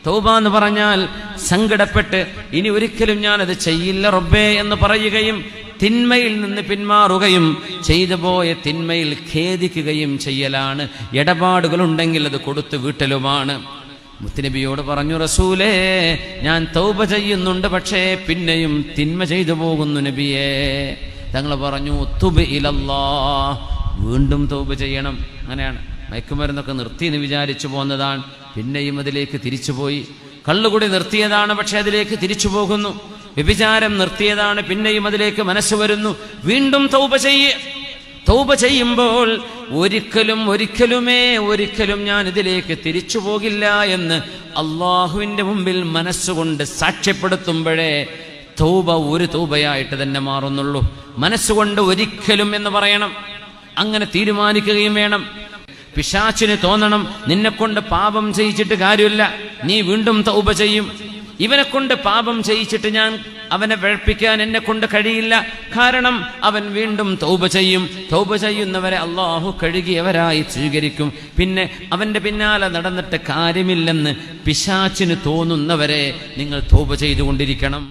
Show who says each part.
Speaker 1: തൗബ എന്ന് പറഞ്ഞാൽ സങ്കടപ്പെട്ട് ഇനി ഒരിക്കലും ഞാനത് ചെയ്യില്ല റബ്ബേ എന്ന് പറയുകയും തിന്മയിൽ നിന്ന് പിന്മാറുകയും ചെയ്തു പോയ തിന്മയിൽ ഖേദിക്കുകയും ചെയ്യലാണ്. ഇടപാടുകളുണ്ടെങ്കിൽ അത് കൊടുത്തു വീട്ടലുമാണ്. മുത്തുനബിയോട് പറഞ്ഞു, റസൂലേ, ഞാൻ തൗബ ചെയ്യുന്നുണ്ട്, പക്ഷേ പിന്നെയും തിന്മ ചെയ്തു പോകുന്നു നബിയേ. തങ്ങൾ പറഞ്ഞു, തുബ് ഇലല്ലാഹ്, വീണ്ടും തൗബ ചെയ്യണം. അങ്ങനെയാണ്. മയക്കുമരുന്നൊക്കെ നിർത്തിയെന്ന് വിചാരിച്ചു പോന്നതാണ്, പിന്നെയും അതിലേക്ക് തിരിച്ചുപോയി. കള്ളുകുടി നിർത്തിയതാണ്, പക്ഷെ അതിലേക്ക് തിരിച്ചു പോകുന്നു. വ്യഭിചാരം നിർത്തിയതാണ്, പിന്നെയും അതിലേക്ക് മനസ്സ് വരുന്നു. വീണ്ടും തൗബ ചെയ്യുമ്പോൾ ഒരിക്കലും ഞാൻ ഇതിലേക്ക് തിരിച്ചു പോകില്ല എന്ന് അള്ളാഹുവിന്റെ മുമ്പിൽ മനസ്സുകൊണ്ട് സാക്ഷ്യപ്പെടുത്തുമ്പോഴേ തൗബ ഒരു തൗബയായിട്ട് തന്നെ മാറുന്നുള്ളൂ. മനസ്സുകൊണ്ട് ഒരിക്കലും എന്ന് പറയണം. അങ്ങനെ തീരുമാനിക്കുകയും വേണം. പിശാചിന് തോന്നണം, നിന്നെക്കൊണ്ട് പാപം ചെയ്യിച്ചിട്ട് കാര്യമില്ല, നീ വീണ്ടും തൗബ ചെയ്യും. ഇവനെ കൊണ്ട് പാപം ചെയ്യിച്ചിട്ട് ഞാൻ അവനെ വെളുപ്പിക്കാൻ എന്നെ കൊണ്ട് കഴിയില്ല, കാരണം അവൻ വീണ്ടും തൗബ ചെയ്യും. തൗബ ചെയ്യുന്നവരെ അള്ളാഹു കഴുകിയവരായി സ്വീകരിക്കും. പിന്നെ അവന്റെ പിന്നാലെ നടന്നിട്ട് കാര്യമില്ലെന്ന് പിശാചിന് തോന്നുന്നവരെ നിങ്ങൾ തൗബ ചെയ്തുകൊണ്ടിരിക്കണം.